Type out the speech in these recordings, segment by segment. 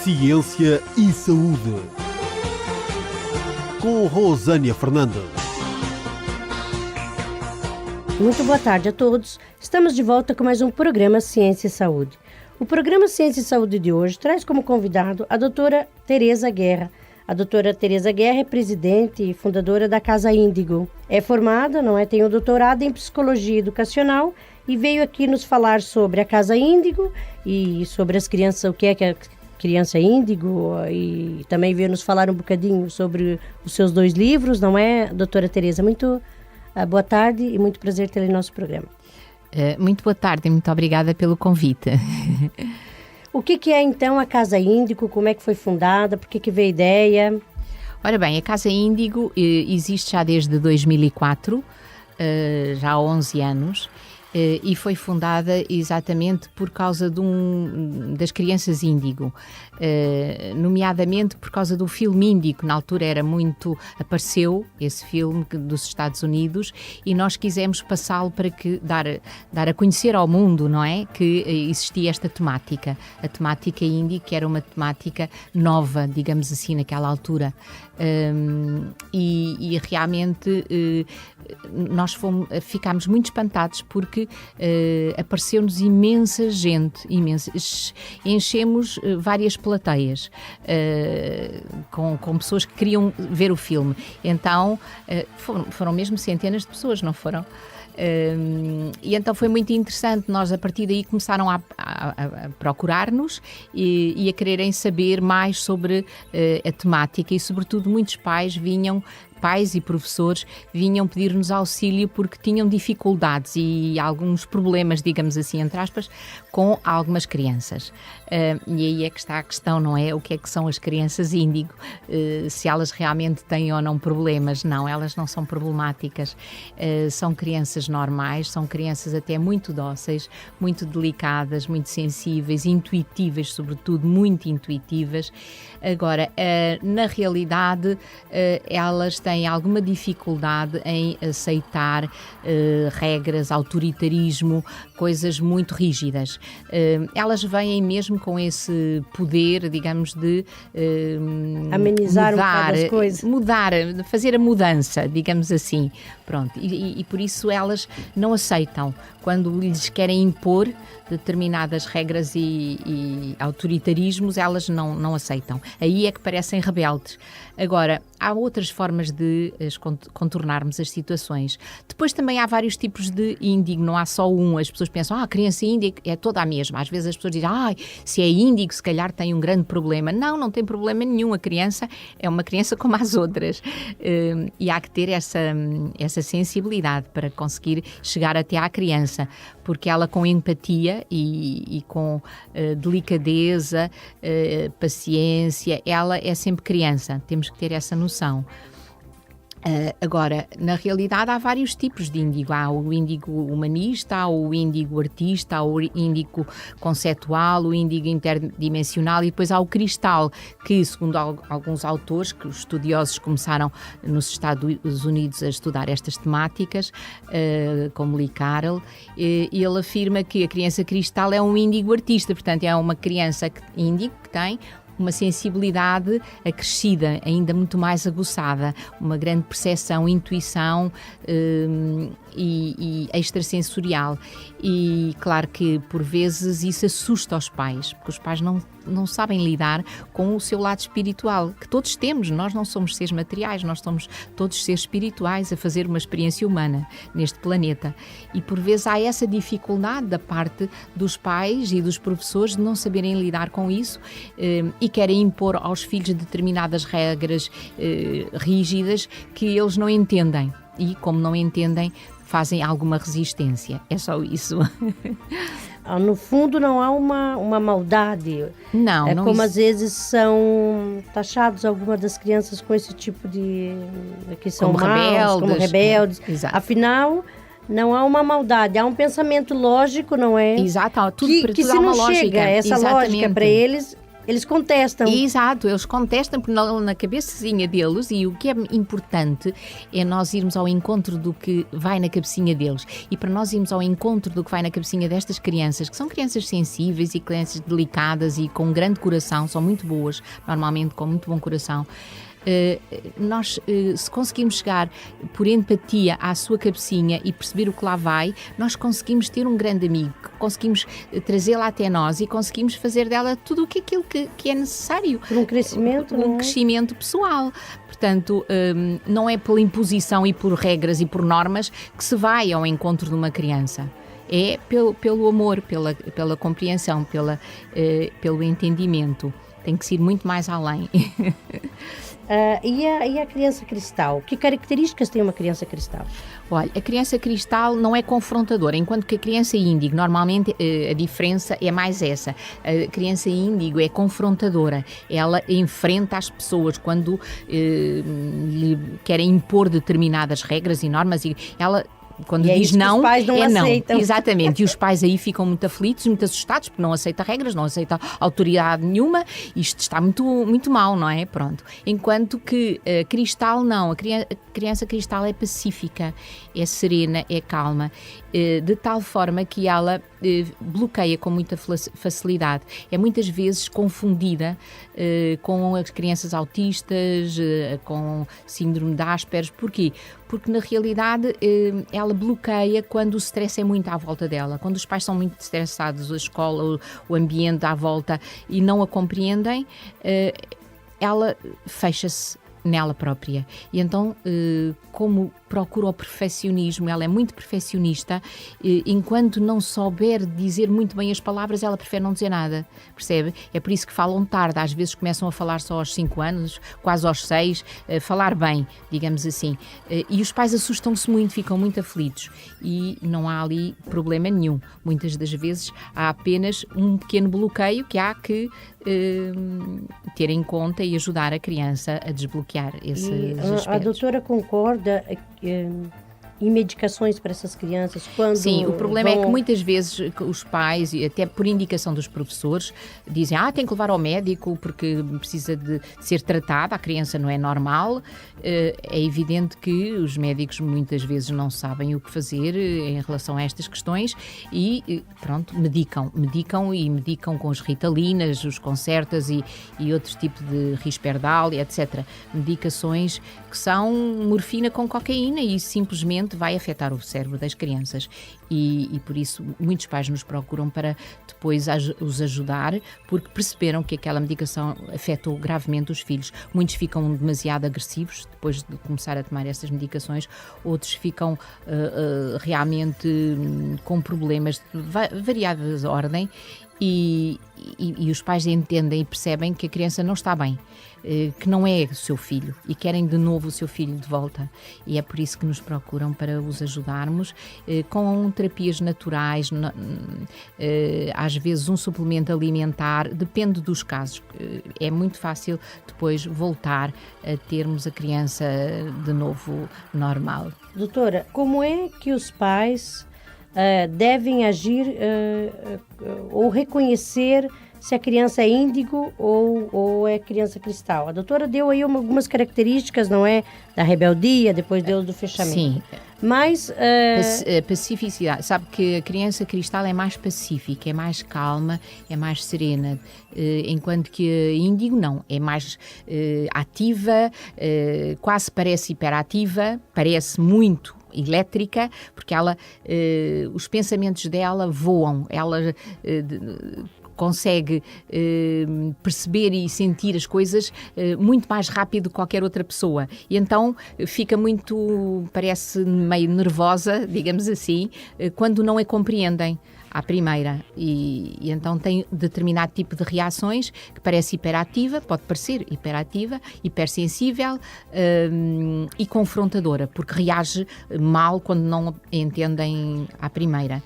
Ciência e Saúde, com Rosânia Fernandes. Muito boa tarde a todos. Estamos de volta com mais um programa Ciência e Saúde. O programa Ciência e Saúde de hoje traz como convidado a doutora Tereza Guerra. A doutora Tereza Guerra é presidente e fundadora da Casa Índigo. É formada, tem um doutorado em Psicologia Educacional e veio aqui nos falar sobre a Casa Índigo e sobre as crianças, o que é a criança índigo, e também veio nos falar um bocadinho sobre os seus 2 livros, não é, doutora Tereza? Muito boa tarde e muito prazer tê-la em nosso programa. Muito boa tarde e muito obrigada pelo convite. O que é então a Casa Índigo? Como é que foi fundada? Por que veio a ideia? Ora bem, a Casa Índigo existe já desde 2004, já há 11 anos, e foi fundada exatamente por causa das crianças índigo, nomeadamente por causa do filme Índigo. Na altura apareceu esse filme dos Estados Unidos e nós quisemos passá-lo para dar a conhecer ao mundo, não é? Que existia esta temática, a temática índigo, que era uma temática nova, digamos assim, naquela altura. E realmente nós ficámos muito espantados porque apareceu-nos imensa gente, enchemos várias plateias com pessoas que queriam ver o filme. Então foram mesmo centenas de pessoas, não foram? E então foi muito interessante. Nós a partir daí começaram a procurar-nos e a quererem saber mais sobre a temática, e sobretudo muitos pais e professores vinham pedir-nos auxílio porque tinham dificuldades e alguns problemas, digamos assim, entre aspas, com algumas crianças. E aí é que está a questão, não é? O que é que são as crianças índigo? Se elas realmente têm ou não problemas? Não, elas não são problemáticas. São crianças normais, são crianças até muito dóceis, muito delicadas, muito sensíveis, intuitivas, sobretudo, muito intuitivas. Agora, na realidade, elas têm alguma dificuldade em aceitar regras, autoritarismo, coisas muito rígidas. Elas vêm mesmo com esse poder, digamos, de amenizar um bocado as coisas. Fazer a mudança, digamos assim. Pronto. E por isso elas não aceitam. Quando lhes querem impor determinadas regras e autoritarismos, elas não aceitam. Aí é que parecem rebeldes. Agora, há outras formas de contornarmos as situações. Depois também há vários tipos de índigo, não há só um. As pessoas pensam, a criança índigo é toda a mesma. Às vezes as pessoas dizem, se é índigo, se calhar tem um grande problema. Não tem problema nenhum. A criança é uma criança como as outras. E há que ter essa sensibilidade para conseguir chegar até à criança, porque ela, com empatia e com delicadeza, paciência, ela é sempre criança. Temos que ter essa noção. Agora, na realidade, há vários tipos de índigo. Há o índigo humanista, há o índigo artista, há o índigo conceptual, o índigo interdimensional, e depois há o cristal, que, segundo alguns autores, que os estudiosos começaram nos Estados Unidos a estudar estas temáticas, como Lee Carroll, e ele afirma que a criança cristal é um índigo artista, portanto é uma criança índigo que tem uma sensibilidade acrescida, ainda muito mais aguçada, uma grande percepção, intuição e extrasensorial. E claro que por vezes isso assusta os pais, porque os pais não sabem lidar com o seu lado espiritual, que todos temos. Nós não somos seres materiais, nós somos todos seres espirituais a fazer uma experiência humana neste planeta. E por vezes há essa dificuldade da parte dos pais e dos professores de não saberem lidar com isso e querem impor aos filhos determinadas regras rígidas que eles não entendem. E como não entendem, fazem alguma resistência. É só isso. No fundo não há uma maldade. Não como às vezes são taxados algumas das crianças com esse tipo de... que são como rebeldes. Exato. Afinal, não há uma maldade, há um pensamento lógico, não é? Exato, que se não chega essa lógica para eles, Eles contestam. Exato, eles contestam porque na cabecinha deles, e o que é importante é nós irmos ao encontro do que vai na cabecinha deles. E para nós irmos ao encontro do que vai na cabecinha destas crianças, que são crianças sensíveis e crianças delicadas e com um grande coração, são muito boas, normalmente com muito bom coração, nós, se conseguimos chegar por empatia à sua cabecinha e perceber o que lá vai, nós conseguimos ter um grande amigo, conseguimos trazê-la até nós e conseguimos fazer dela tudo aquilo que é necessário. Por um crescimento, Um crescimento pessoal. Portanto, não é pela imposição e por regras e por normas que se vai ao encontro de uma criança. É pelo amor, pela compreensão, pelo entendimento. Tem que se ir muito mais além. E a criança cristal? Que características tem uma criança cristal? Olha, a criança cristal não é confrontadora, enquanto que a criança índigo, normalmente a diferença é mais essa. A criança índigo é confrontadora, ela enfrenta as pessoas quando lhe querem impor determinadas regras e normas e ela... Quando diz não, os pais não aceitam. Não. Exatamente. E os pais aí ficam muito aflitos, muito assustados, porque não aceita regras, não aceita autoridade nenhuma. Isto está muito, muito mal, não é? Pronto. Enquanto que a cristal não. A criança cristal é pacífica, é serena, é calma, de tal forma que ela bloqueia com muita facilidade. É muitas vezes confundida com as crianças autistas, com síndrome de Asperger. Porquê? Porque na realidade ela bloqueia quando o stress é muito à volta dela, quando os pais são muito estressados, a escola, o ambiente à volta e não a compreendem, ela fecha-se nela própria. E então, como procura o perfeccionismo, ela é muito perfeccionista, enquanto não souber dizer muito bem as palavras, ela prefere não dizer nada, percebe? É por isso que falam tarde, às vezes começam a falar só aos 5 anos, quase aos 6, falar bem, digamos assim. E os pais assustam-se muito, ficam muito aflitos e não há ali problema nenhum. Muitas das vezes há apenas um pequeno bloqueio que há que ter em conta e ajudar a criança a desbloquear esses aspectos. A doutora concorda em medicações para essas crianças? Quando Sim, o problema é que muitas vezes os pais, e até por indicação dos professores, dizem tem que levar ao médico porque precisa de ser tratada, a criança não é normal. É evidente que os médicos muitas vezes não sabem o que fazer em relação a estas questões e pronto, medicam com as Ritalinas, os Concertas e outros tipos de Risperdal, etc. Medicações que são morfina com cocaína e simplesmente vai afetar o cérebro das crianças e por isso muitos pais nos procuram para depois os ajudar porque perceberam que aquela medicação afetou gravemente os filhos. Muitos ficam demasiado agressivos depois de começar a tomar essas medicações, outros ficam realmente com problemas de variada ordem e os pais entendem e percebem que a criança não está bem, que não é o seu filho e querem de novo o seu filho de volta e é por isso que nos procuram para os ajudarmos com terapias naturais, às vezes um suplemento alimentar, depende dos casos. É muito fácil depois voltar a termos a criança de novo normal. Doutora, como é que os pais devem agir ou reconhecer se a criança é índigo ou é criança cristal? A doutora deu aí algumas características, não é? Da rebeldia, depois deu do fechamento. Sim. Mas... pacificidade. Sabe que a criança cristal é mais pacífica, é mais calma, é mais serena, enquanto que a índigo não, é mais ativa, quase parece hiperativa, parece muito elétrica, porque ela, os pensamentos dela voam, ela consegue perceber e sentir as coisas muito mais rápido que qualquer outra pessoa e então fica muito, parece meio nervosa, digamos assim, quando não a compreendem à primeira e então tem determinado tipo de reações que parece hiperativa, pode parecer hiperativa, hipersensível e confrontadora, porque reage mal quando não a entendem à primeira.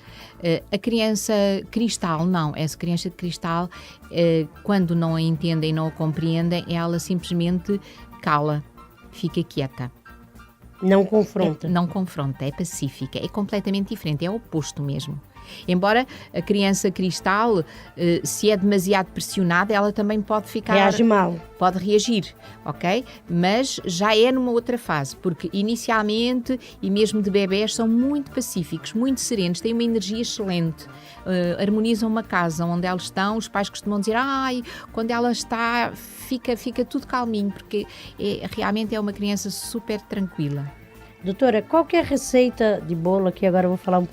A criança cristal, não. Essa criança de cristal, quando não a entendem, não a compreendem, ela simplesmente cala, fica quieta. Não confronta. Não confronta, é pacífica, é completamente diferente, é o oposto mesmo. Embora a criança cristal, se é demasiado pressionada, ela também pode ficar... Reage mal. Pode reagir, ok? Mas já é numa outra fase, porque inicialmente e mesmo de bebés são muito pacíficos, muito serenos, têm uma energia excelente, harmonizam uma casa onde elas estão. Os pais costumam dizer, quando ela está, fica tudo calminho, porque realmente é uma criança super tranquila. Doutora, qual que é a receita de bolo aqui? Agora eu vou falar um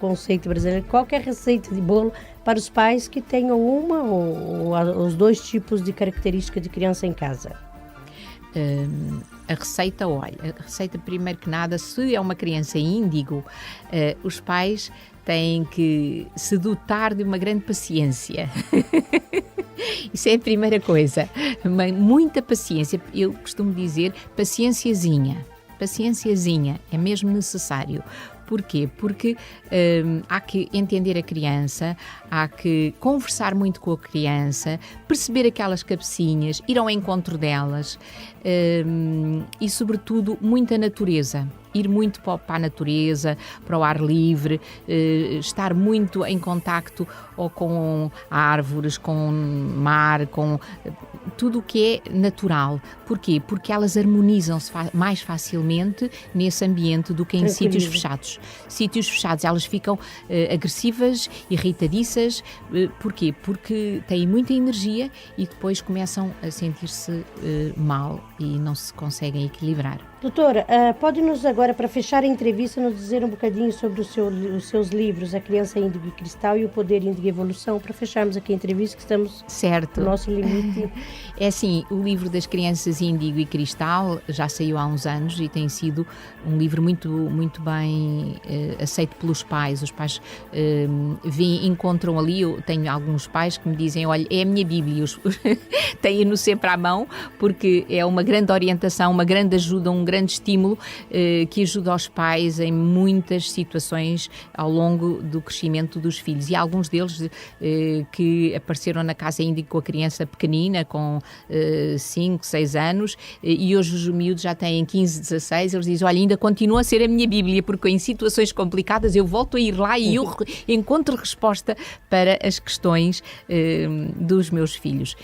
conceito brasileiro. Qual que é a receita de bolo para os pais que tenham uma ou os dois tipos de característica de criança em casa? A receita, primeiro que nada, se é uma criança índigo, os pais têm que se dotar de uma grande paciência. Isso é a primeira coisa. Muita paciência. Eu costumo dizer paciênciazinha. Paciênciazinha é mesmo necessário. Porquê? Porque há que entender a criança, há que conversar muito com a criança, perceber aquelas cabecinhas, ir ao encontro delas e, sobretudo, muita natureza. Ir muito para a natureza, para o ar livre, estar muito em contacto ou com árvores, com mar, com tudo o que é natural. Porquê? Porque elas harmonizam-se mais facilmente nesse ambiente do que em sítios fechados. Sítios fechados, elas ficam agressivas, irritadiças. Porquê? Porque têm muita energia e depois começam a sentir-se mal e não se conseguem equilibrar. Doutora, pode-nos agora, para fechar a entrevista, nos dizer um bocadinho sobre os seus livros, A Criança Índigo e Cristal e O Poder Índigo e Evolução, para fecharmos aqui a entrevista, que estamos no nosso limite. É assim, o livro das Crianças Índigo e Cristal já saiu há uns anos e tem sido um livro muito, muito bem aceito pelos pais. Os pais encontram ali, eu tenho alguns pais que me dizem, olha, é a minha Bíblia, têm-no sempre à mão, porque é uma grande orientação, uma grande ajuda, um grande estímulo que ajuda os pais em muitas situações ao longo do crescimento dos filhos. E alguns deles que apareceram na Casa Índigo com a criança pequenina, com 5, 6 anos, e hoje os miúdos já têm 15, 16, eles dizem, olha, ainda continua a ser a minha Bíblia, porque em situações complicadas eu volto a ir lá e eu encontro resposta para as questões dos meus filhos.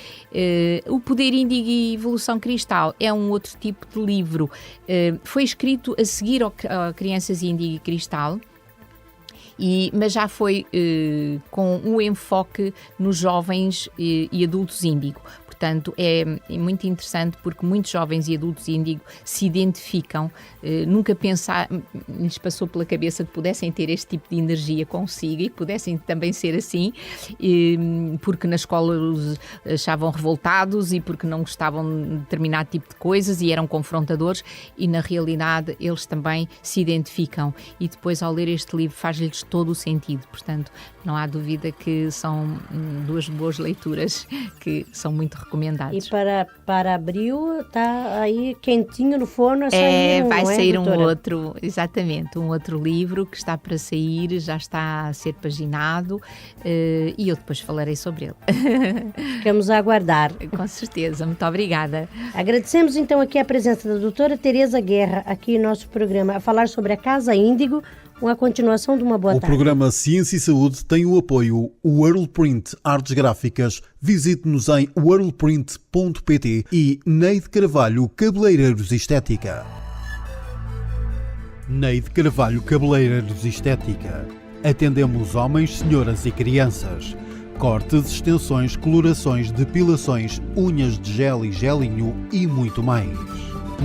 O Poder Índigo e Evolução Cristal é um outro tipo de livro. Foi escrito a seguir a Crianças Índigo e Cristal, mas já foi com um enfoque nos jovens e adultos índigo. Portanto, é muito interessante porque muitos jovens e adultos índigo se identificam, nunca lhes passou pela cabeça que pudessem ter este tipo de energia consigo e que pudessem também ser assim, porque na escola os achavam revoltados e porque não gostavam de determinado tipo de coisas e eram confrontadores, e na realidade eles também se identificam, e depois ao ler este livro faz-lhes todo o sentido. Portanto, não há dúvida que são duas boas leituras que são muito recomendadas. E para abril está aí quentinho no forno a sair vai sair doutora? um outro, exatamente, um outro livro que está para sair, já está a ser paginado, e eu depois falarei sobre ele. Ficamos a aguardar. Com certeza, muito obrigada. Agradecemos então aqui a presença da doutora Tereza Guerra aqui no nosso programa a falar sobre a Casa Índigo, uma continuação de uma boa tarde. O programa Ciência e Saúde tem o apoio Worldprint Artes Gráficas. Visite-nos em worldprint.pt e Neide Carvalho Cabeleireiros Estética. Neide Carvalho Cabeleireiros Estética. Atendemos homens, senhoras e crianças. Cortes, extensões, colorações, depilações, unhas de gel e gelinho e muito mais.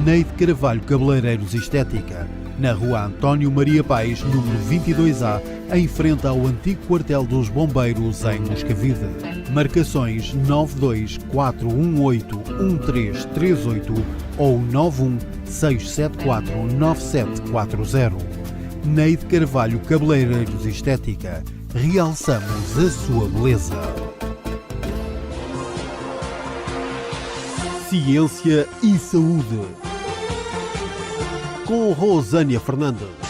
Neide Carvalho Cabeleireiros Estética. Na Rua António Maria Pais, número 22A, em frente ao antigo quartel dos bombeiros em Moscavide. Marcações 924181338 ou 916749740. Neide Carvalho Cabeleireiros Estética. Realçamos a sua beleza. Ciência e Saúde, com Rosânia Fernandes.